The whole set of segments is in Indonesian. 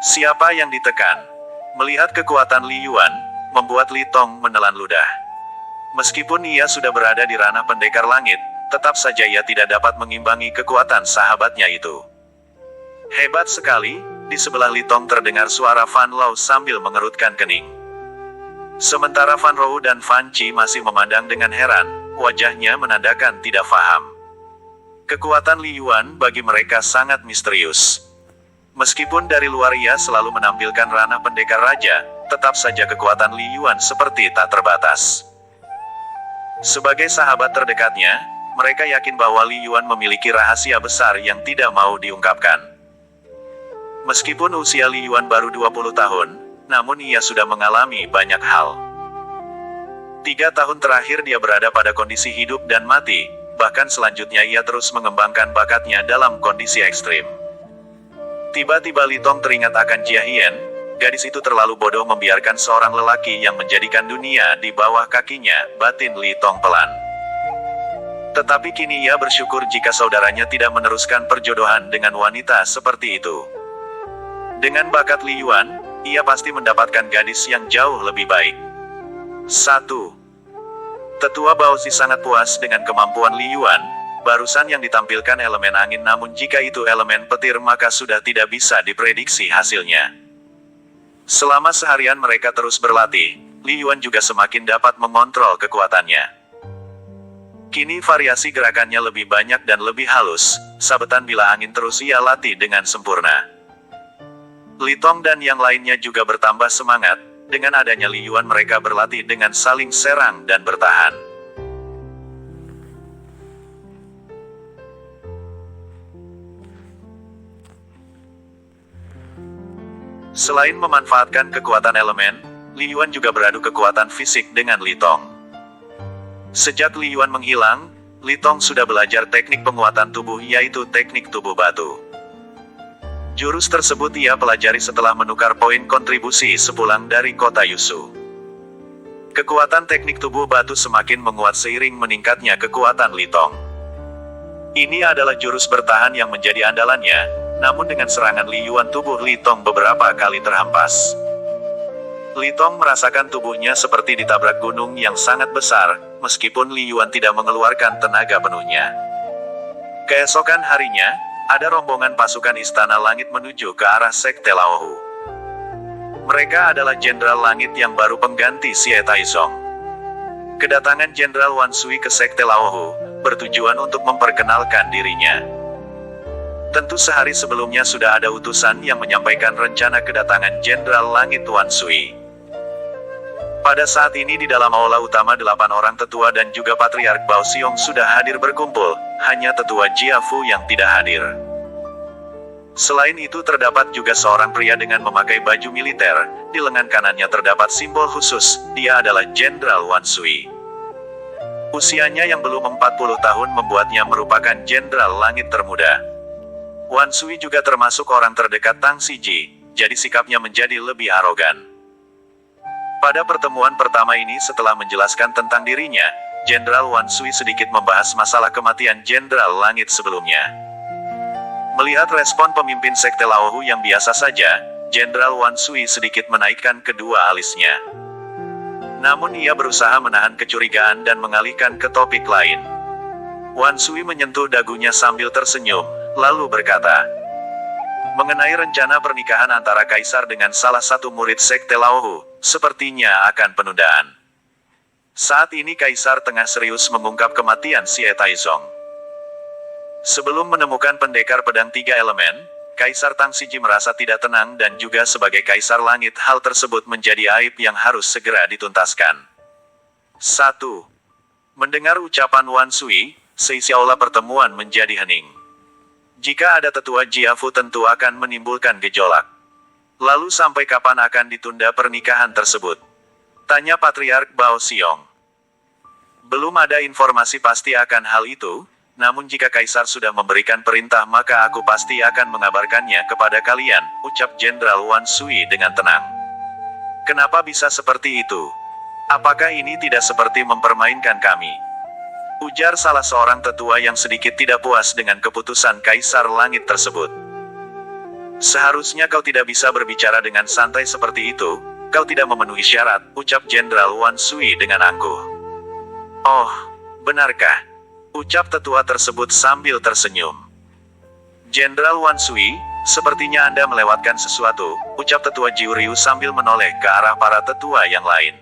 Siapa yang ditekan? Melihat kekuatan Li Yuan, membuat Li Tong menelan ludah. Meskipun ia sudah berada di ranah pendekar langit, tetap saja ia tidak dapat mengimbangi kekuatan sahabatnya itu. Hebat sekali, di sebelah Li Tong terdengar suara Fan Lao sambil mengerutkan kening. Sementara Fan Rou dan Fan Qi masih memandang dengan heran, wajahnya menandakan tidak paham. Kekuatan Li Yuan bagi mereka sangat misterius. Meskipun dari luar ia selalu menampilkan ranah pendekar raja, tetap saja kekuatan Li Yuan seperti tak terbatas. Sebagai sahabat terdekatnya, mereka yakin bahwa Li Yuan memiliki rahasia besar yang tidak mau diungkapkan. Meskipun usia Li Yuan baru 20 tahun, namun ia sudah mengalami banyak hal. 3 tahun terakhir dia berada pada kondisi hidup dan mati, bahkan selanjutnya ia terus mengembangkan bakatnya dalam kondisi ekstrim. Tiba-tiba Li Tong teringat akan Jia Hien, gadis itu terlalu bodoh membiarkan seorang lelaki yang menjadikan dunia di bawah kakinya, batin Li Tong pelan. Tetapi kini ia bersyukur jika saudaranya tidak meneruskan perjodohan dengan wanita seperti itu. Dengan bakat Li Yuan, ia pasti mendapatkan gadis yang jauh lebih baik. 1. Tetua Baozi sangat puas dengan kemampuan Li Yuan. Barusan yang ditampilkan elemen angin, namun jika itu elemen petir maka sudah tidak bisa diprediksi hasilnya. Selama seharian mereka terus berlatih, Li Yuan juga semakin dapat mengontrol kekuatannya. Kini variasi gerakannya lebih banyak dan lebih halus, sabetan bila angin terus ia latih dengan sempurna. Li Tong dan yang lainnya juga bertambah semangat, dengan adanya Li Yuan mereka berlatih dengan saling serang dan bertahan. Selain memanfaatkan kekuatan elemen, Li Yuan juga beradu kekuatan fisik dengan Li Tong. Sejak Li Yuan menghilang, Li Tong sudah belajar teknik penguatan tubuh, yaitu teknik tubuh batu. Jurus tersebut ia pelajari setelah menukar poin kontribusi sepulang dari kota Yusu. Kekuatan teknik tubuh batu semakin menguat seiring meningkatnya kekuatan Li Tong. Ini adalah jurus bertahan yang menjadi andalannya. Namun dengan serangan Li Yuan tubuh Li Tong beberapa kali terhampas. Li Tong merasakan tubuhnya seperti ditabrak gunung yang sangat besar, meskipun Li Yuan tidak mengeluarkan tenaga penuhnya. Keesokan harinya, ada rombongan pasukan Istana Langit menuju ke arah Sekte Laohu. Mereka adalah Jenderal Langit yang baru pengganti Xie Taizong. Kedatangan Jenderal Wan Sui ke Sekte Laohu bertujuan untuk memperkenalkan dirinya. Tentu sehari sebelumnya sudah ada utusan yang menyampaikan rencana kedatangan Jenderal Langit Wan Sui. Pada saat ini di dalam aula utama 8 orang tetua dan juga Patriark Bao Xiong sudah hadir berkumpul, hanya tetua Jia Fu yang tidak hadir. Selain itu terdapat juga seorang pria dengan memakai baju militer, di lengan kanannya terdapat simbol khusus, dia adalah Jenderal Wan Sui. Usianya yang belum 40 tahun membuatnya merupakan Jenderal Langit termuda. Wan Sui juga termasuk orang terdekat Tang Siji, jadi sikapnya menjadi lebih arogan. Pada pertemuan pertama ini setelah menjelaskan tentang dirinya, Jenderal Wan Sui sedikit membahas masalah kematian Jenderal Langit sebelumnya. Melihat respon pemimpin Sekte Laohu yang biasa saja, Jenderal Wan Sui sedikit menaikkan kedua alisnya. Namun ia berusaha menahan kecurigaan dan mengalihkan ke topik lain. Wan Sui menyentuh dagunya sambil tersenyum, lalu berkata, mengenai rencana pernikahan antara Kaisar dengan salah satu murid Sekte Laohu, sepertinya akan penundaan. Saat ini Kaisar tengah serius mengungkap kematian Xie Taizong. Sebelum menemukan pendekar pedang 3 elemen, Kaisar Tang Siji merasa tidak tenang dan juga sebagai Kaisar Langit hal tersebut menjadi aib yang harus segera dituntaskan. 1. Mendengar ucapan Wan Sui, seisi aula pertemuan menjadi hening. Jika ada tetua Jia Fu tentu akan menimbulkan gejolak. Lalu sampai kapan akan ditunda pernikahan tersebut? Tanya Patriark Bao Xiong. Belum ada informasi pasti akan hal itu, namun jika Kaisar sudah memberikan perintah maka aku pasti akan mengabarkannya kepada kalian, ucap Jenderal Wan Sui dengan tenang. Kenapa bisa seperti itu? Apakah ini tidak seperti mempermainkan kami? Ujar salah seorang tetua yang sedikit tidak puas dengan keputusan Kaisar Langit tersebut. Seharusnya kau tidak bisa berbicara dengan santai seperti itu, kau tidak memenuhi syarat, ucap Jenderal Wan Sui dengan angkuh. Oh, benarkah? Ucap tetua tersebut sambil tersenyum. Jenderal Wan Sui, sepertinya Anda melewatkan sesuatu, ucap tetua Jiu Ryu sambil menoleh ke arah para tetua yang lain.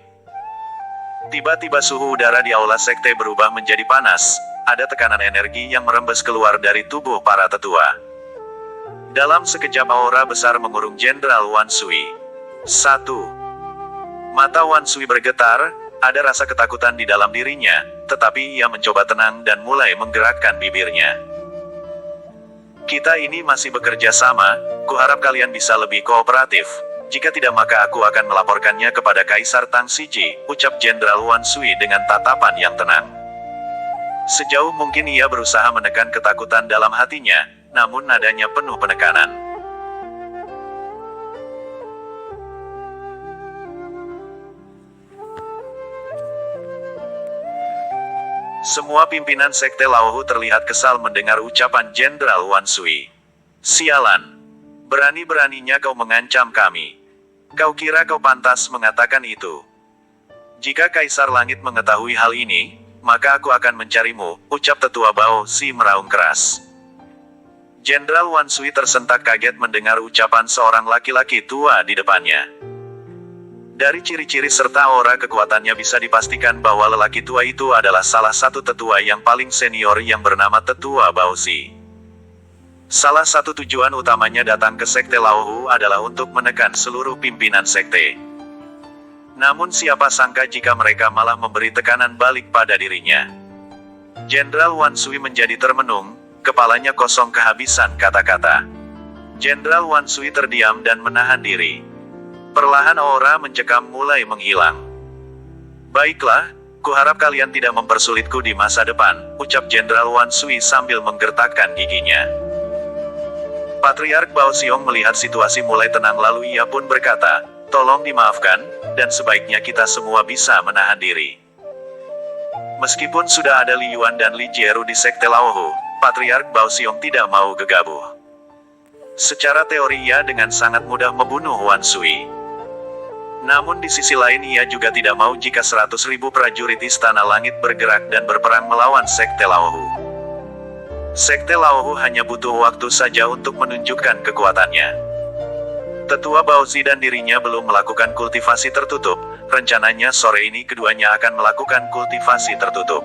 Tiba-tiba suhu udara di aula sekte berubah menjadi panas, ada tekanan energi yang merembes keluar dari tubuh para tetua. Dalam sekejap aura besar mengurung Jenderal Wan Sui. 1. Mata Wan Sui bergetar, ada rasa ketakutan di dalam dirinya, tetapi ia mencoba tenang dan mulai menggerakkan bibirnya. Kita ini masih bekerja sama, kuharap kalian bisa lebih kooperatif. Jika tidak maka aku akan melaporkannya kepada Kaisar Tang Siji, ucap Jenderal Wan Sui dengan tatapan yang tenang. Sejauh mungkin ia berusaha menekan ketakutan dalam hatinya, namun nadanya penuh penekanan. Semua pimpinan sekte Laohu terlihat kesal mendengar ucapan Jenderal Wan Sui. Sialan! Berani-beraninya kau mengancam kami. Kau kira kau pantas mengatakan itu? Jika Kaisar Langit mengetahui hal ini, maka aku akan mencarimu, ucap tetua Bao Si meraung keras. Jenderal Wan Sui tersentak kaget mendengar ucapan seorang laki-laki tua di depannya. Dari ciri-ciri serta aura kekuatannya bisa dipastikan bahwa lelaki tua itu adalah salah satu tetua yang paling senior yang bernama Tetua Bao Si. Salah satu tujuan utamanya datang ke sekte Laohu adalah untuk menekan seluruh pimpinan sekte. Namun siapa sangka jika mereka malah memberi tekanan balik pada dirinya. Jenderal Wan Sui menjadi termenung, kepalanya kosong kehabisan kata-kata. Jenderal Wan Sui terdiam dan menahan diri. Perlahan aura mencekam mulai menghilang. Baiklah, kuharap kalian tidak mempersulitku di masa depan, ucap Jenderal Wan Sui sambil menggertakkan giginya. Patriark Bao Xiong melihat situasi mulai tenang lalu ia pun berkata, tolong dimaafkan, dan sebaiknya kita semua bisa menahan diri. Meskipun sudah ada Li Yuan dan Li Jieru di sekte Laohu, Patriark Bao Xiong tidak mau gegabah. Secara teori ia dengan sangat mudah membunuh Wan Sui. Namun di sisi lain ia juga tidak mau jika 100.000 prajurit Istana Langit bergerak dan berperang melawan sekte Laohu. Sekte Laohu hanya butuh waktu saja untuk menunjukkan kekuatannya. Tetua Bao Si dan dirinya belum melakukan kultivasi tertutup, rencananya sore ini keduanya akan melakukan kultivasi tertutup.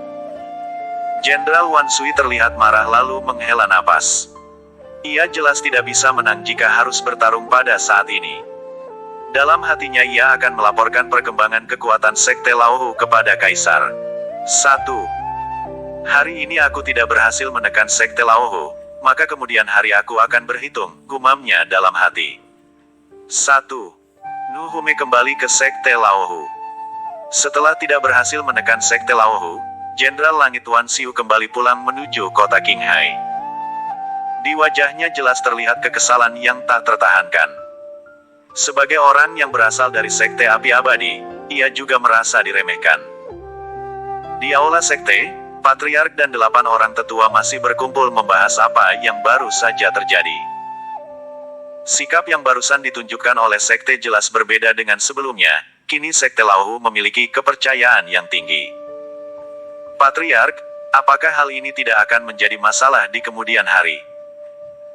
Jenderal Wan Sui terlihat marah lalu menghela napas. Ia jelas tidak bisa menang jika harus bertarung pada saat ini. Dalam hatinya ia akan melaporkan perkembangan kekuatan sekte Laohu kepada Kaisar. 1. Hari ini aku tidak berhasil menekan sekte Laohu, maka kemudian hari aku akan berhitung, gumamnya dalam hati. 1. Nuhume kembali ke sekte Laohu. Setelah tidak berhasil menekan sekte Laohu, Jenderal Langit Wan Siu kembali pulang menuju kota Qinghai. Di wajahnya jelas terlihat kekesalan yang tak tertahankan. Sebagai orang yang berasal dari sekte api abadi, ia juga merasa diremehkan. Di aula sekte, Patriark dan 8 orang tetua masih berkumpul membahas apa yang baru saja terjadi. Sikap yang barusan ditunjukkan oleh sekte jelas berbeda dengan sebelumnya, kini sekte Laohu memiliki kepercayaan yang tinggi. Patriark, apakah hal ini tidak akan menjadi masalah di kemudian hari?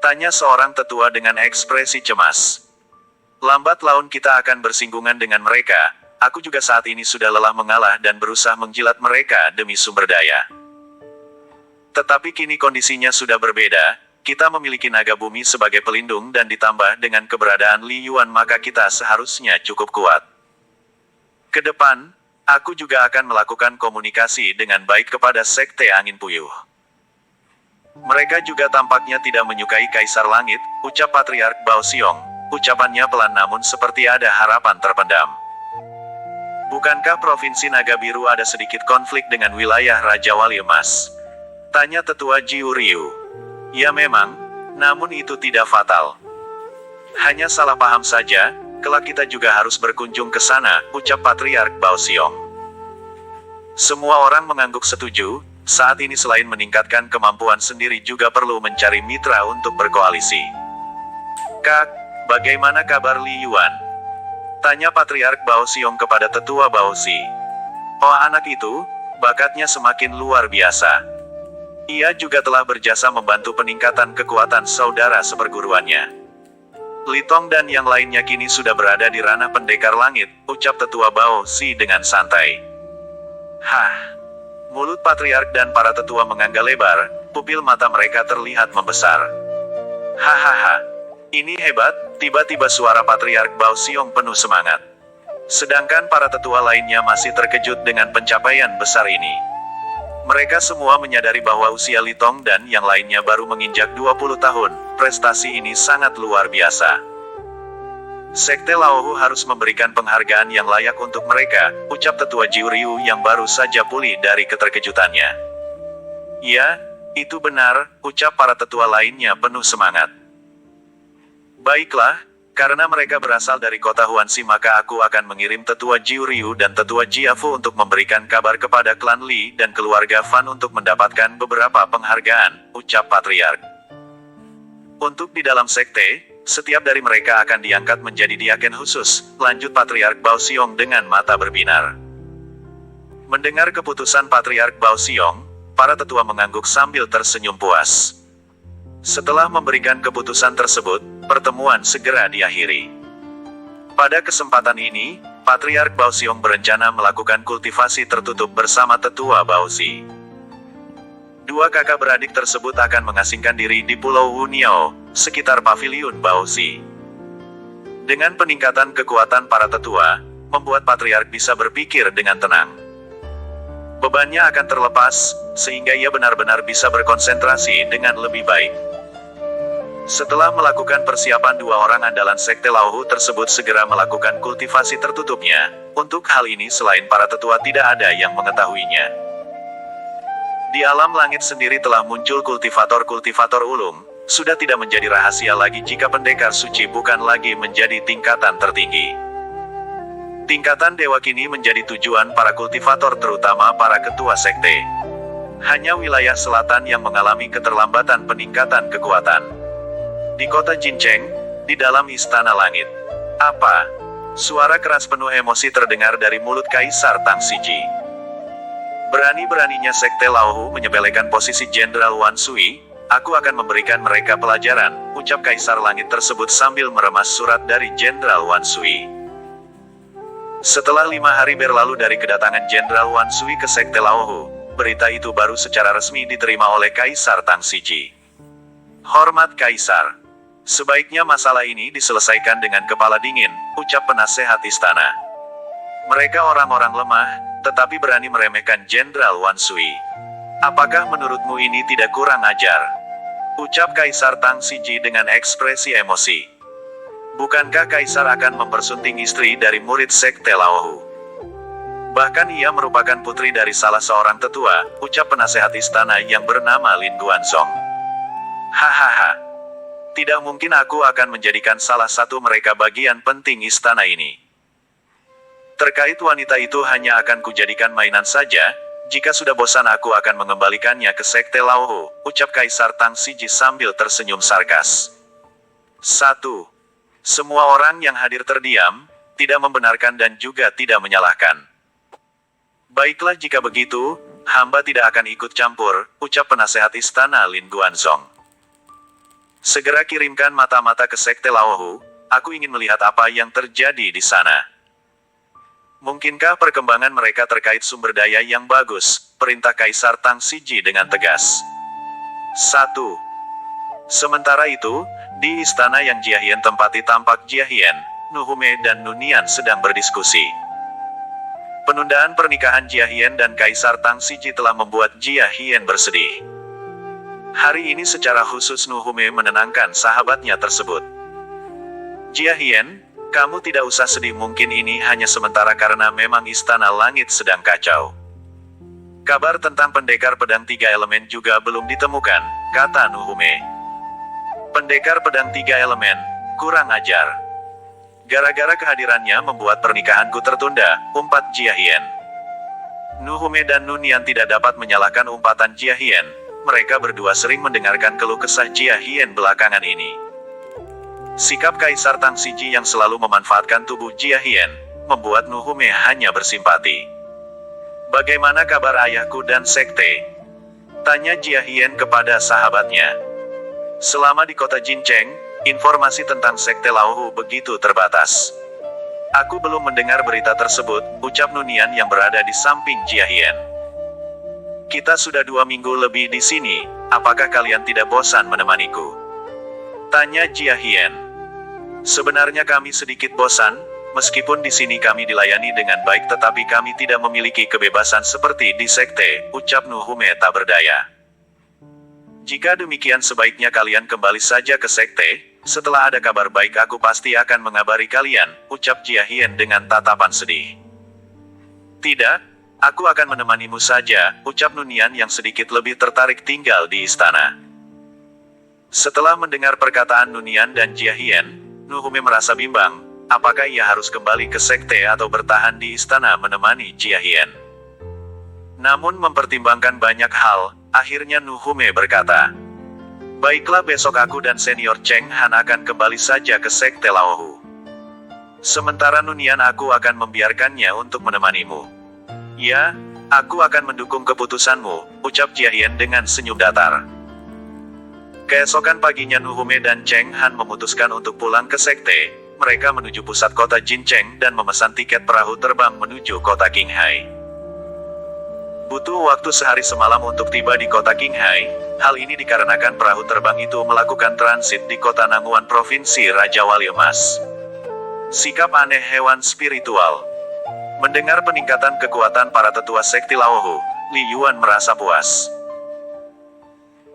Tanya seorang tetua dengan ekspresi cemas. Lambat laun kita akan bersinggungan dengan mereka, aku juga saat ini sudah lelah mengalah dan berusaha menjilat mereka demi sumber daya. Tetapi kini kondisinya sudah berbeda, kita memiliki naga bumi sebagai pelindung dan ditambah dengan keberadaan Li Yuan maka kita seharusnya cukup kuat. Kedepan, aku juga akan melakukan komunikasi dengan baik kepada sekte angin puyuh. Mereka juga tampaknya tidak menyukai Kaisar Langit, ucap Patriark Bao Xiong. Ucapannya pelan namun seperti ada harapan terpendam. Bukankah Provinsi Naga Biru ada sedikit konflik dengan wilayah Raja Wali Emas? Tanya tetua Jiu Ryu. Ya memang, namun itu tidak fatal. Hanya salah paham saja, kelak kita juga harus berkunjung ke sana, ucap Patriark Bao Xiong. Semua orang mengangguk setuju, saat ini selain meningkatkan kemampuan sendiri juga perlu mencari mitra untuk berkoalisi. Kak, bagaimana kabar Li Yuan? Tanya Patriark Bao Xiong kepada tetua Bao Xi. Oh, anak itu, bakatnya semakin luar biasa. Ia juga telah berjasa membantu peningkatan kekuatan saudara seperguruannya. Li Tong dan yang lainnya kini sudah berada di ranah pendekar langit, ucap tetua Bao Xi dengan santai. Hah. Mulut Patriark dan para tetua menganga lebar, pupil mata mereka terlihat membesar. Hahaha. Ini hebat, tiba-tiba suara Patriark Bao Xiong penuh semangat. Sedangkan para tetua lainnya masih terkejut dengan pencapaian besar ini. Mereka semua menyadari bahwa usia Li Tong dan yang lainnya baru menginjak 20 tahun, prestasi ini sangat luar biasa. Sekte Laohu harus memberikan penghargaan yang layak untuk mereka, ucap tetua Jiu Ryu yang baru saja pulih dari keterkejutannya. Ya, itu benar, ucap para tetua lainnya penuh semangat. Baiklah, karena mereka berasal dari kota Huanxi maka aku akan mengirim tetua Jiu Ryu dan tetua Jiafu untuk memberikan kabar kepada klan Li dan keluarga Fan untuk mendapatkan beberapa penghargaan, ucap Patriark. Untuk di dalam sekte, setiap dari mereka akan diangkat menjadi diaken khusus, lanjut Patriark Bao Xiong dengan mata berbinar. Mendengar keputusan Patriark Bao Xiong, para tetua mengangguk sambil tersenyum puas. Setelah memberikan keputusan tersebut, pertemuan segera diakhiri. Pada kesempatan ini, Patriark Bao Xiong berencana melakukan kultivasi tertutup bersama tetua Bao Xi. Dua kakak beradik tersebut akan mengasingkan diri di Pulau Wuniao, sekitar paviliun Bao Xi. Dengan peningkatan kekuatan para tetua, membuat Patriark bisa berpikir dengan tenang. Bebannya akan terlepas, sehingga ia benar-benar bisa berkonsentrasi dengan lebih baik. Setelah melakukan persiapan, dua orang andalan Sekte Laohu tersebut segera melakukan kultivasi tertutupnya. Untuk hal ini selain para tetua tidak ada yang mengetahuinya. Di alam langit sendiri telah muncul kultivator-kultivator ulung, sudah tidak menjadi rahasia lagi jika pendekar suci bukan lagi menjadi tingkatan tertinggi. Tingkatan dewa kini menjadi tujuan para kultivator terutama para ketua sekte. Hanya wilayah selatan yang mengalami keterlambatan peningkatan kekuatan. Di kota Jincheng, di dalam istana langit. Apa? Suara keras penuh emosi terdengar dari mulut Kaisar Tang Siji. Berani-beraninya Sekte Laohu menyepelekan posisi Jenderal Wan Sui, aku akan memberikan mereka pelajaran, ucap Kaisar Langit tersebut sambil meremas surat dari Jenderal Wan Sui. Setelah 5 hari berlalu dari kedatangan Jenderal Wan Sui ke Sekte Laohu, berita itu baru secara resmi diterima oleh Kaisar Tang Siji. Hormat Kaisar. Sebaiknya masalah ini diselesaikan dengan kepala dingin, ucap penasehat istana. Mereka orang-orang lemah, tetapi berani meremehkan Jenderal Wan Sui. Apakah menurutmu ini tidak kurang ajar? Ucap Kaisar Tang Siji dengan ekspresi emosi. Bukankah Kaisar akan mempersunting istri dari murid Sekte Laohu? Bahkan ia merupakan putri dari salah seorang tetua, ucap penasehat istana yang bernama Lin Guanzong. Hahaha. Tidak mungkin aku akan menjadikan salah satu mereka bagian penting istana ini. Terkait wanita itu hanya akan kujadikan mainan saja, jika sudah bosan aku akan mengembalikannya ke Sekte Laohu, ucap Kaisar Tang Siji sambil tersenyum sarkas. 1. Semua orang yang hadir terdiam, tidak membenarkan dan juga tidak menyalahkan. Baiklah jika begitu, hamba tidak akan ikut campur, ucap penasehat istana Lin Guanzong. Segera kirimkan mata-mata ke Sekte Laohu, aku ingin melihat apa yang terjadi di sana. Mungkinkah perkembangan mereka terkait sumber daya yang bagus, perintah Kaisar Tang Siji dengan tegas. 1. Sementara itu, di istana yang Jia Hian tempati tampak Jia Hian, Nuhume dan Nunian sedang berdiskusi. Penundaan pernikahan Jia Hian dan Kaisar Tang Siji telah membuat Jia Hian bersedih. Hari ini secara khusus Nuhume menenangkan sahabatnya tersebut. Jia Hian, kamu tidak usah sedih, mungkin ini hanya sementara karena memang istana langit sedang kacau. Kabar tentang pendekar pedang 3 elemen juga belum ditemukan, kata Nuhume. Pendekar pedang 3 elemen, kurang ajar. Gara-gara kehadirannya membuat pernikahanku tertunda, umpat Jia Hian. Nuhume dan Nunian tidak dapat menyalahkan umpatan Jia Hian. Mereka berdua sering mendengarkan keluh kesah Jia Hian belakangan ini. Sikap Kaisar Tang Siji yang selalu memanfaatkan tubuh Jia Hien, membuat Nuhume hanya bersimpati. "Bagaimana kabar ayahku dan sekte?" tanya Jia Hien kepada sahabatnya. "Selama di kota Jincheng, informasi tentang sekte Laohu begitu terbatas. Aku belum mendengar berita tersebut," ucap Nunian yang berada di samping Jia Hien. "Kita sudah 2 minggu lebih di sini, apakah kalian tidak bosan menemaniku?" tanya Jia Hien. "Sebenarnya kami sedikit bosan, meskipun di sini kami dilayani dengan baik tetapi kami tidak memiliki kebebasan seperti di sekte," ucap Nuhume tak berdaya. "Jika demikian sebaiknya kalian kembali saja ke sekte, setelah ada kabar baik aku pasti akan mengabari kalian," ucap Jia Hien dengan tatapan sedih. "Tidak, aku akan menemanimu saja," ucap Nunian yang sedikit lebih tertarik tinggal di istana. Setelah mendengar perkataan Nunian dan Jia Hien, Nuhume merasa bimbang, apakah ia harus kembali ke sekte atau bertahan di istana menemani Jia Hien. Namun mempertimbangkan banyak hal, akhirnya Nuhume berkata, "Baiklah, besok aku dan senior Cheng Han akan kembali saja ke sekte Laohu. Sementara Nunian aku akan membiarkannya untuk menemanimu." "Ya, aku akan mendukung keputusanmu," ucap Jia Hien dengan senyum datar. Keesokan paginya Nuhume dan Cheng Han memutuskan untuk pulang ke sekte. Mereka menuju pusat kota Jincheng dan memesan tiket perahu terbang menuju kota Qinghai. Butuh waktu sehari semalam untuk tiba di kota Qinghai. Hal ini dikarenakan perahu terbang itu melakukan transit di kota Nanguan Provinsi Raja Wali Emas. Sikap aneh hewan spiritual. Mendengar peningkatan kekuatan para tetua sekte Laohu, Li Yuan merasa puas.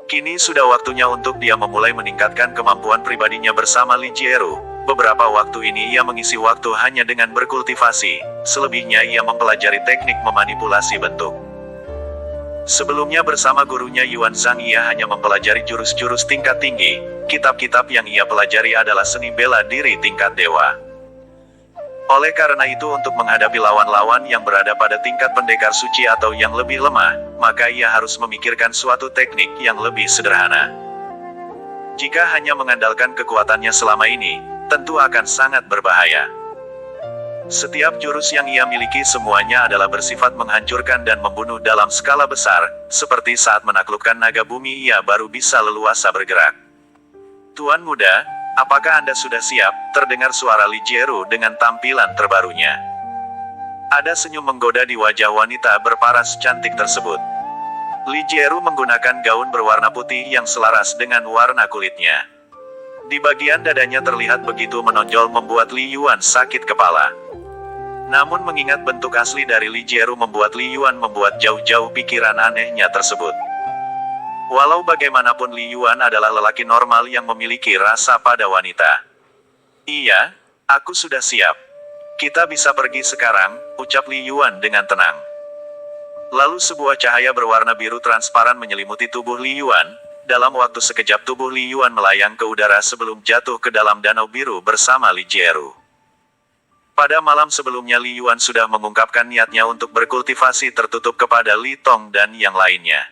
Kini sudah waktunya untuk dia memulai meningkatkan kemampuan pribadinya bersama Li Jieru. Beberapa waktu ini ia mengisi waktu hanya dengan berkultivasi, selebihnya ia mempelajari teknik memanipulasi bentuk. Sebelumnya bersama gurunya Yuan Zhang ia hanya mempelajari jurus-jurus tingkat tinggi. Kitab-kitab yang ia pelajari adalah seni bela diri tingkat dewa. Oleh karena itu untuk menghadapi lawan-lawan yang berada pada tingkat pendekar suci atau yang lebih lemah, maka ia harus memikirkan suatu teknik yang lebih sederhana. Jika hanya mengandalkan kekuatannya selama ini, tentu akan sangat berbahaya. Setiap jurus yang ia miliki semuanya adalah bersifat menghancurkan dan membunuh dalam skala besar, seperti saat menaklukkan naga bumi ia baru bisa leluasa bergerak. "Tuan muda, apakah Anda sudah siap?" terdengar suara Li Jieru dengan tampilan terbarunya. Ada senyum menggoda di wajah wanita berparas cantik tersebut. Li Jieru menggunakan gaun berwarna putih yang selaras dengan warna kulitnya. Di bagian dadanya terlihat begitu menonjol membuat Li Yuan sakit kepala. Namun mengingat bentuk asli dari Li Jieru membuat Li Yuan membuat jauh-jauh pikiran anehnya tersebut. Walau bagaimanapun Li Yuan adalah lelaki normal yang memiliki rasa pada wanita. "Iya, aku sudah siap. Kita bisa pergi sekarang," ucap Li Yuan dengan tenang. Lalu sebuah cahaya berwarna biru transparan menyelimuti tubuh Li Yuan. Dalam waktu sekejap tubuh Li Yuan melayang ke udara sebelum jatuh ke dalam danau biru bersama Li Jieru. Pada malam sebelumnya Li Yuan sudah mengungkapkan niatnya untuk berkultivasi tertutup kepada Li Tong dan yang lainnya.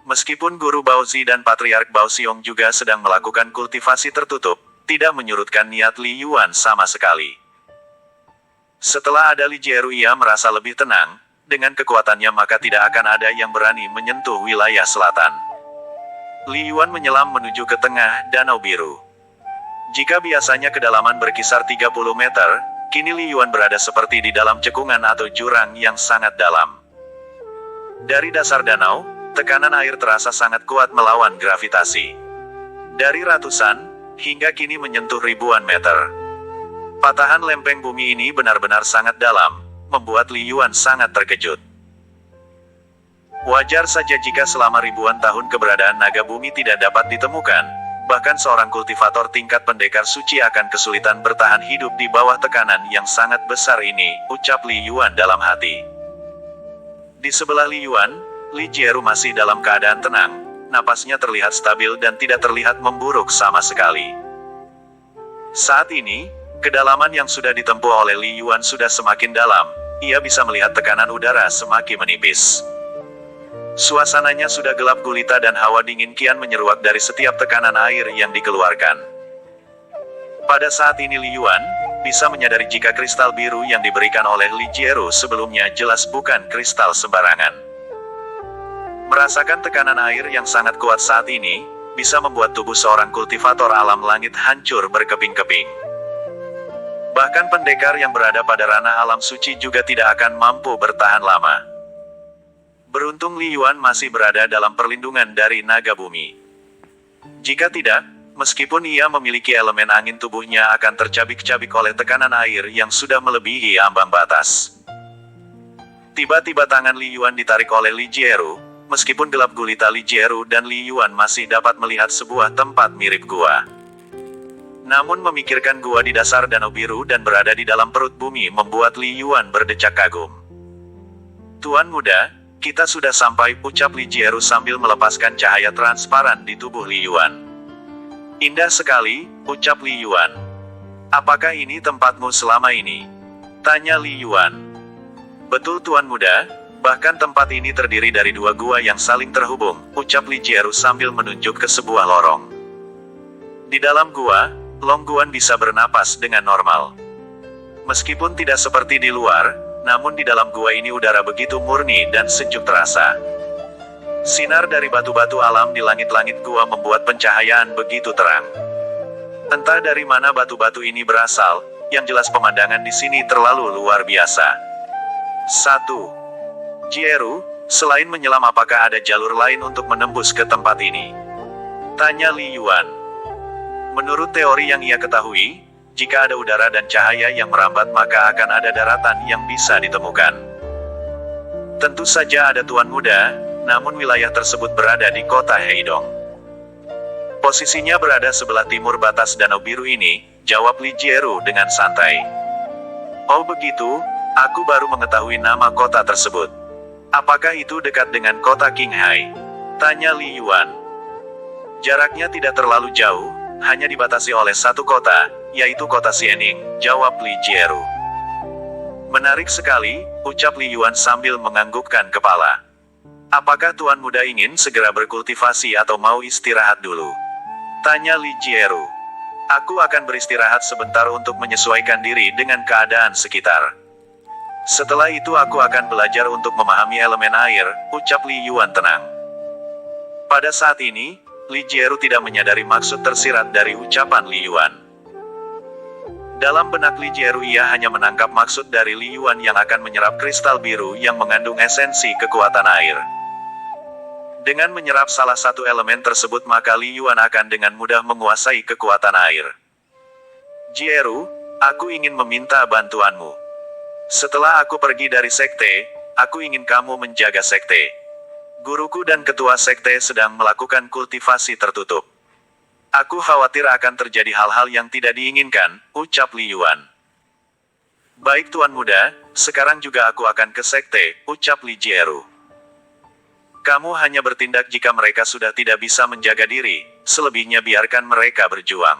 Meskipun Guru Baozi dan Patriark Bao Xiong juga sedang melakukan kultivasi tertutup, tidak menyurutkan niat Li Yuan sama sekali. Setelah ada Li Jieru ia merasa lebih tenang, dengan kekuatannya maka tidak akan ada yang berani menyentuh wilayah selatan. Li Yuan menyelam menuju ke tengah danau biru. Jika biasanya kedalaman berkisar 30 meter, kini Li Yuan berada seperti di dalam cekungan atau jurang yang sangat dalam. Dari dasar danau, tekanan air terasa sangat kuat melawan gravitasi. Dari ratusan, hingga kini menyentuh ribuan meter. Patahan lempeng bumi ini benar-benar sangat dalam, membuat Li Yuan sangat terkejut. Wajar saja jika selama ribuan tahun keberadaan naga bumi tidak dapat ditemukan, bahkan seorang kultivator tingkat pendekar suci akan kesulitan bertahan hidup di bawah tekanan yang sangat besar ini, ucap Li Yuan dalam hati. Di sebelah Li Yuan, Li Jieru masih dalam keadaan tenang, napasnya terlihat stabil dan tidak terlihat memburuk sama sekali. Saat ini, kedalaman yang sudah ditempuh oleh Li Yuan sudah semakin dalam, ia bisa melihat tekanan udara semakin menipis. Suasananya sudah gelap gulita dan hawa dingin kian menyeruak dari setiap tekanan air yang dikeluarkan. Pada saat ini Li Yuan bisa menyadari jika kristal biru yang diberikan oleh Li Jieru sebelumnya jelas bukan kristal sembarangan. Merasakan tekanan air yang sangat kuat saat ini, bisa membuat tubuh seorang kultivator alam langit hancur berkeping-keping. Bahkan pendekar yang berada pada ranah alam suci juga tidak akan mampu bertahan lama. Beruntung Li Yuan masih berada dalam perlindungan dari naga bumi. Jika tidak, meskipun ia memiliki elemen angin, tubuhnya akan tercabik-cabik oleh tekanan air yang sudah melebihi ambang batas. Tiba-tiba tangan Li Yuan ditarik oleh Li Jieru. Meskipun gelap gulita, Li Jieru dan Li Yuan masih dapat melihat sebuah tempat mirip gua. Namun memikirkan gua di dasar danau biru dan berada di dalam perut bumi membuat Li Yuan berdecak kagum. "Tuan muda, kita sudah sampai," ucap Li Jieru sambil melepaskan cahaya transparan di tubuh Li Yuan. "Indah sekali," ucap Li Yuan. "Apakah ini tempatmu selama ini?" tanya Li Yuan. "Betul Tuan muda. Bahkan tempat ini terdiri dari 2 gua yang saling terhubung," ucap Li Jieru sambil menunjuk ke sebuah lorong. Di dalam gua, Long Guan bisa bernapas dengan normal. Meskipun tidak seperti di luar, namun di dalam gua ini udara begitu murni dan sejuk terasa. Sinar dari batu-batu alam di langit-langit gua membuat pencahayaan begitu terang. Entah dari mana batu-batu ini berasal, yang jelas pemandangan di sini terlalu luar biasa. 1. "Jieru, selain menyelam apakah ada jalur lain untuk menembus ke tempat ini?" tanya Li Yuan. Menurut teori yang ia ketahui, jika ada udara dan cahaya yang merambat maka akan ada daratan yang bisa ditemukan. "Tentu saja ada Tuan muda, namun wilayah tersebut berada di kota Heidong. Posisinya berada sebelah timur batas danau biru ini," jawab Li Jieru dengan santai. "Oh begitu, aku baru mengetahui nama kota tersebut. Apakah itu dekat dengan kota Qinghai?" tanya Li Yuan. "Jaraknya tidak terlalu jauh, hanya dibatasi oleh 1 kota, yaitu kota Xianing," jawab Li Jieru. "Menarik sekali," ucap Li Yuan sambil menganggukkan kepala. "Apakah Tuan muda ingin segera berkultivasi atau mau istirahat dulu?" tanya Li Jieru. "Aku akan beristirahat sebentar untuk menyesuaikan diri dengan keadaan sekitar. Setelah itu aku akan belajar untuk memahami elemen air," ucap Li Yuan tenang. Pada saat ini, Li Jieru tidak menyadari maksud tersirat dari ucapan Li Yuan. Dalam benak Li Jieru ia hanya menangkap maksud dari Li Yuan yang akan menyerap kristal biru yang mengandung esensi kekuatan air. Dengan menyerap salah satu elemen tersebut maka Li Yuan akan dengan mudah menguasai kekuatan air. "Jieru, aku ingin meminta bantuanmu. Setelah aku pergi dari sekte, aku ingin kamu menjaga sekte. Guruku dan ketua sekte sedang melakukan kultivasi tertutup. Aku khawatir akan terjadi hal-hal yang tidak diinginkan," ucap Li Yuan. "Baik Tuan muda, sekarang juga aku akan ke sekte," ucap Li Jieru. "Kamu hanya bertindak jika mereka sudah tidak bisa menjaga diri, selebihnya biarkan mereka berjuang.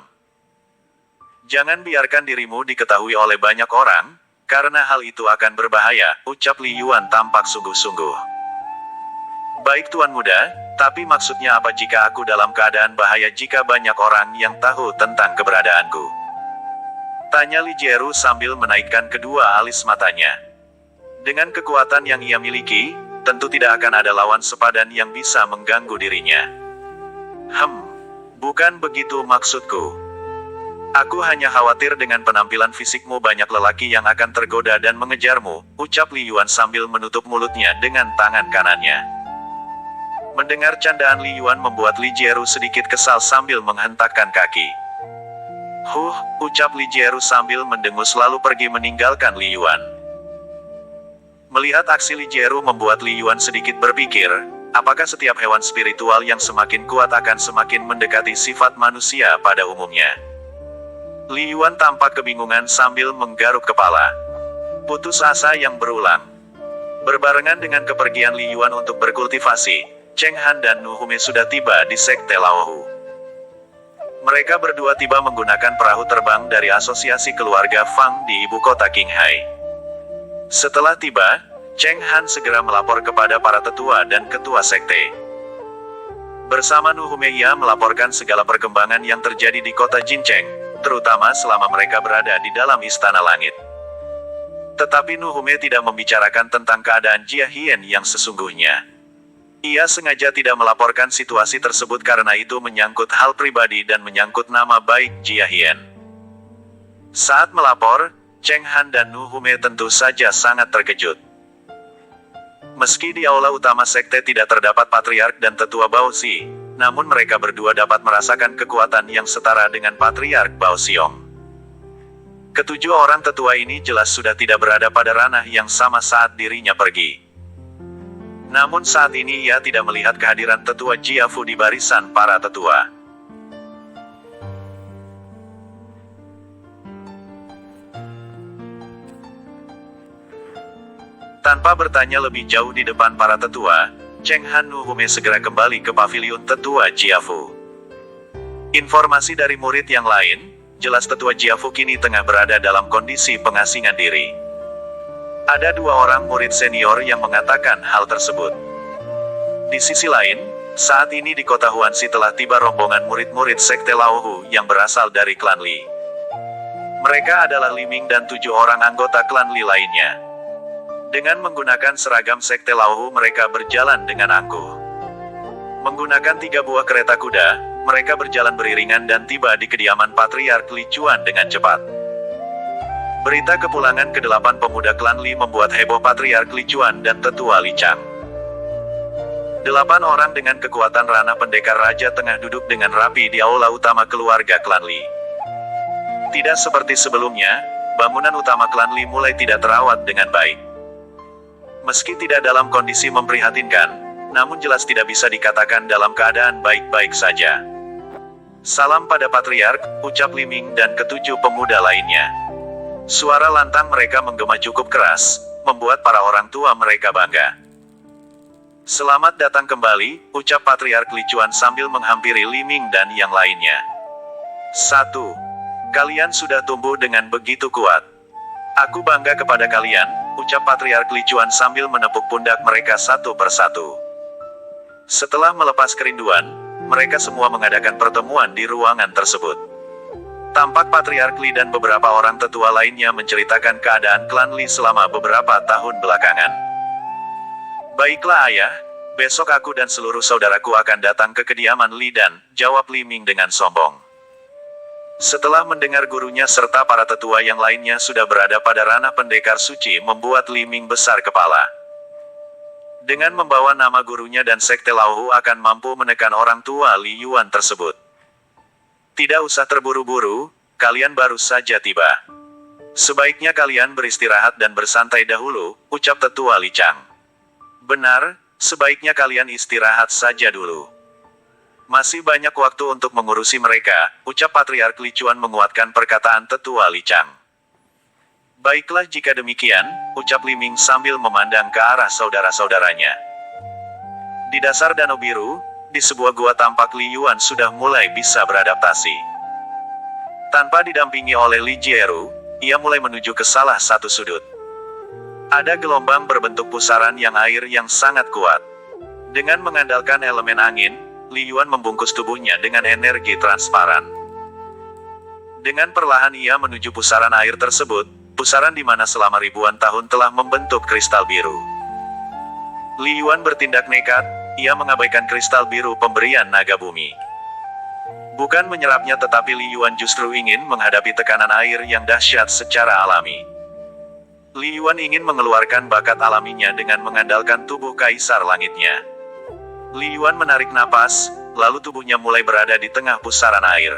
Jangan biarkan dirimu diketahui oleh banyak orang, karena hal itu akan berbahaya," ucap Li Yuan tampak sungguh-sungguh. "Baik Tuan muda, tapi maksudnya apa jika aku dalam keadaan bahaya jika banyak orang yang tahu tentang keberadaanku?" tanya Li Jieru sambil menaikkan kedua alis matanya. Dengan kekuatan yang ia miliki, tentu tidak akan ada lawan sepadan yang bisa mengganggu dirinya. Bukan begitu maksudku. Aku hanya khawatir dengan penampilan fisikmu banyak lelaki yang akan tergoda dan mengejarmu," ucap Li Yuan sambil menutup mulutnya dengan tangan kanannya. Mendengar candaan Li Yuan membuat Li Jieru sedikit kesal sambil menghentakkan kaki. Ucap Li Jieru sambil mendengus lalu pergi meninggalkan Li Yuan. Melihat aksi Li Jieru membuat Li Yuan sedikit berpikir, apakah setiap hewan spiritual yang semakin kuat akan semakin mendekati sifat manusia pada umumnya? Li Yuan tampak kebingungan sambil menggaruk kepala. Putus asa yang berulang. Berbarengan dengan kepergian Li Yuan untuk berkultivasi, Cheng Han dan Nu Hume sudah tiba di sekte Laohu. Mereka berdua tiba menggunakan perahu terbang dari asosiasi keluarga Fang di ibu kota Qinghai. Setelah tiba, Cheng Han segera melapor kepada para tetua dan ketua sekte. Bersama Nu Hume ia melaporkan segala perkembangan yang terjadi di kota Jincheng, terutama selama mereka berada di dalam istana langit. Tetapi Nuhume tidak membicarakan tentang keadaan Jia Hien yang sesungguhnya. Ia sengaja tidak melaporkan situasi tersebut karena itu menyangkut hal pribadi dan menyangkut nama baik Jia Hien. Saat melapor, Cheng Han dan Nuhume tentu saja sangat terkejut. Meski di aula utama sekte tidak terdapat patriark dan tetua Baozi, namun mereka berdua dapat merasakan kekuatan yang setara dengan patriark Bao Xiong. Ketujuh orang tetua ini jelas sudah tidak berada pada ranah yang sama saat dirinya pergi. Namun saat ini ia tidak melihat kehadiran tetua Jiafu di barisan para tetua. Tanpa bertanya lebih jauh di depan para tetua, Cheng Han Nuhume segera kembali ke paviliun tetua Jiafu. Informasi dari murid yang lain, jelas tetua Jiafu kini tengah berada dalam kondisi pengasingan diri. Ada dua orang murid senior yang mengatakan hal tersebut. Di sisi lain, saat ini di kota Huanxi telah tiba rombongan murid-murid sekte Laohu yang berasal dari klan Li. Mereka adalah Li Ming dan 7 orang anggota klan Li lainnya. Dengan menggunakan seragam sekte Laohu mereka berjalan dengan angkuh. Menggunakan 3 buah kereta kuda, mereka berjalan beriringan dan tiba di kediaman Patriark Li Chuan dengan cepat. Berita kepulangan ke-8 pemuda klan Li membuat heboh Patriark Li Chuan dan tetua Li Chang. 8 orang dengan kekuatan Rana Pendekar Raja tengah duduk dengan rapi di aula utama keluarga klan Li. Tidak seperti sebelumnya, bangunan utama klan Li mulai tidak terawat dengan baik. Meski tidak dalam kondisi memprihatinkan, namun jelas tidak bisa dikatakan dalam keadaan baik-baik saja. Salam pada Patriark, ucap Li Ming dan ketujuh pemuda lainnya. Suara lantang mereka menggema cukup keras, membuat para orang tua mereka bangga. Selamat datang kembali, ucap Patriark Li Chuan sambil menghampiri Li Ming dan yang lainnya. 1. Kalian sudah tumbuh dengan begitu kuat. Aku bangga kepada kalian, ucap Patriark Li Chuan sambil menepuk pundak mereka satu persatu. Setelah melepas kerinduan, mereka semua mengadakan pertemuan di ruangan tersebut. Tampak Patriark Li dan beberapa orang tetua lainnya menceritakan keadaan klan Li selama beberapa tahun belakangan. Baiklah ayah, besok aku dan seluruh saudaraku akan datang ke kediaman Li dan, jawab Li Ming dengan sombong. Setelah mendengar gurunya serta para tetua yang lainnya sudah berada pada ranah pendekar suci membuat Li Ming besar kepala. Dengan membawa nama gurunya dan sekte Laohu akan mampu menekan orang tua Li Yuan tersebut. Tidak usah terburu-buru, kalian baru saja tiba. Sebaiknya kalian beristirahat dan bersantai dahulu, ucap tetua Li Chang. Benar, sebaiknya kalian istirahat saja dulu. Masih banyak waktu untuk mengurusi mereka, ucap Patriark Li Chuan menguatkan perkataan tetua Li Chang. Baiklah jika demikian, ucap Li Ming sambil memandang ke arah saudara-saudaranya. Di dasar danau biru, di sebuah gua tampak Li Yuan sudah mulai bisa beradaptasi. Tanpa didampingi oleh Li Jieru, ia mulai menuju ke salah satu sudut. Ada gelombang berbentuk pusaran yang air yang sangat kuat. Dengan mengandalkan elemen angin, Li Yuan membungkus tubuhnya dengan energi transparan. Dengan perlahan ia menuju pusaran air tersebut, pusaran di mana selama ribuan tahun telah membentuk kristal biru. Li Yuan bertindak nekat, ia mengabaikan kristal biru pemberian naga bumi. Bukan menyerapnya tetapi Li Yuan justru ingin menghadapi tekanan air yang dahsyat secara alami. Li Yuan ingin mengeluarkan bakat alaminya dengan mengandalkan tubuh kaisar langitnya. Li Yuan menarik napas, lalu tubuhnya mulai berada di tengah pusaran air.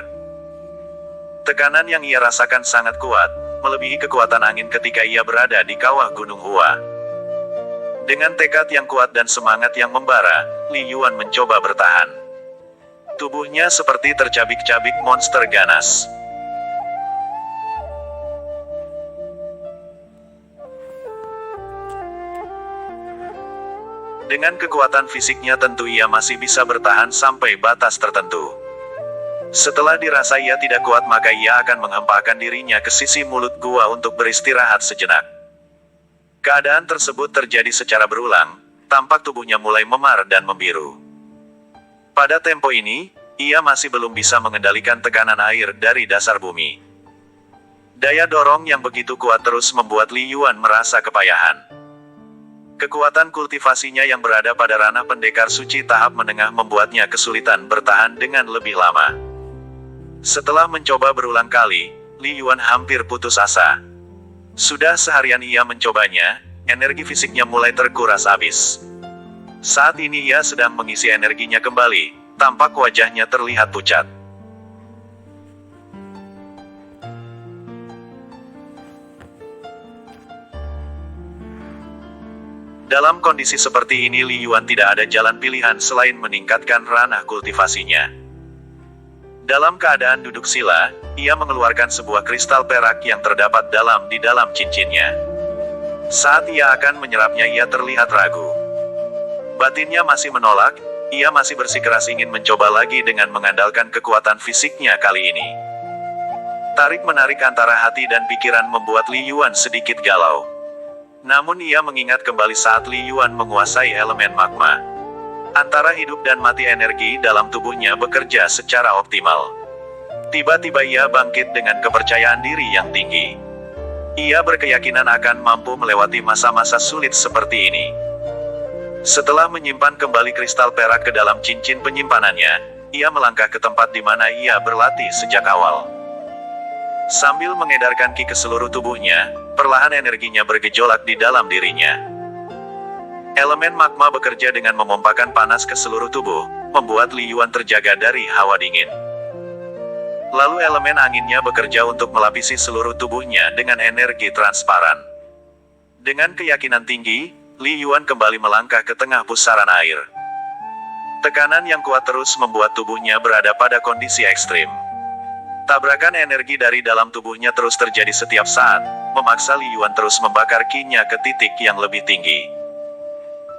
Tekanan yang ia rasakan sangat kuat, melebihi kekuatan angin ketika ia berada di kawah Gunung Hua. Dengan tekad yang kuat dan semangat yang membara, Li Yuan mencoba bertahan. Tubuhnya seperti tercabik-cabik monster ganas. Dengan kekuatan fisiknya tentu ia masih bisa bertahan sampai batas tertentu. Setelah dirasa ia tidak kuat maka ia akan menghempaskan dirinya ke sisi mulut gua untuk beristirahat sejenak. Keadaan tersebut terjadi secara berulang, tampak tubuhnya mulai memar dan membiru. Pada tempo ini, ia masih belum bisa mengendalikan tekanan air dari dasar bumi. Daya dorong yang begitu kuat terus membuat Li Yuan merasa kepayahan. Kekuatan kultivasinya yang berada pada ranah pendekar suci tahap menengah membuatnya kesulitan bertahan dengan lebih lama. Setelah mencoba berulang kali, Li Yuan hampir putus asa. Sudah seharian ia mencobanya, energi fisiknya mulai terkuras habis. Saat ini ia sedang mengisi energinya kembali, tampak wajahnya terlihat pucat. Dalam kondisi seperti ini Li Yuan tidak ada jalan pilihan selain meningkatkan ranah kultivasinya. Dalam keadaan duduk sila, ia mengeluarkan sebuah kristal perak yang terdapat di dalam cincinnya. Saat ia akan menyerapnya ia terlihat ragu. Batinnya masih menolak, ia masih bersikeras ingin mencoba lagi dengan mengandalkan kekuatan fisiknya kali ini. Tarik-menarik antara hati dan pikiran membuat Li Yuan sedikit galau. Namun ia mengingat kembali saat Li Yuan menguasai elemen magma. Antara hidup dan mati energi dalam tubuhnya bekerja secara optimal. Tiba-tiba ia bangkit dengan kepercayaan diri yang tinggi. Ia berkeyakinan akan mampu melewati masa-masa sulit seperti ini. Setelah menyimpan kembali kristal perak ke dalam cincin penyimpanannya, ia melangkah ke tempat di mana ia berlatih sejak awal. Sambil mengedarkan ki ke seluruh tubuhnya, perlahan energinya bergejolak di dalam dirinya. Elemen magma bekerja dengan memompakan panas ke seluruh tubuh, membuat Li Yuan terjaga dari hawa dingin. Lalu elemen anginnya bekerja untuk melapisi seluruh tubuhnya dengan energi transparan. Dengan keyakinan tinggi, Li Yuan kembali melangkah ke tengah pusaran air. Tekanan yang kuat terus membuat tubuhnya berada pada kondisi ekstrim. Tabrakan energi dari dalam tubuhnya terus terjadi setiap saat, memaksa Li Yuan terus membakar ki-nya ke titik yang lebih tinggi.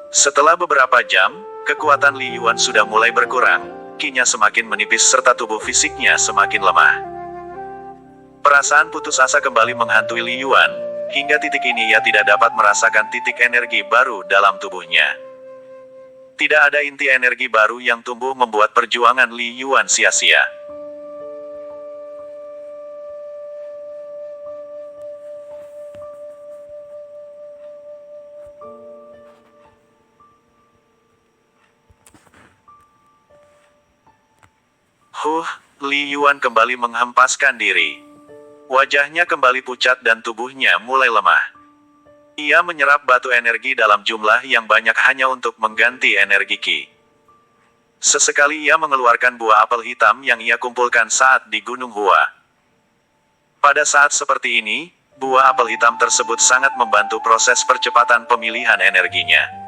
Setelah beberapa jam, kekuatan Li Yuan sudah mulai berkurang, ki-nya semakin menipis serta tubuh fisiknya semakin lemah. Perasaan putus asa kembali menghantui Li Yuan, hingga titik ini ia tidak dapat merasakan titik energi baru dalam tubuhnya. Tidak ada inti energi baru yang tumbuh membuat perjuangan Li Yuan sia-sia. Li Yuan kembali menghempaskan diri. Wajahnya kembali pucat dan tubuhnya mulai lemah. Ia menyerap batu energi dalam jumlah yang banyak hanya untuk mengganti energi ki. Sesekali ia mengeluarkan buah apel hitam yang ia kumpulkan saat di Gunung Hua. Pada saat seperti ini, buah apel hitam tersebut sangat membantu proses percepatan pemilihan energinya.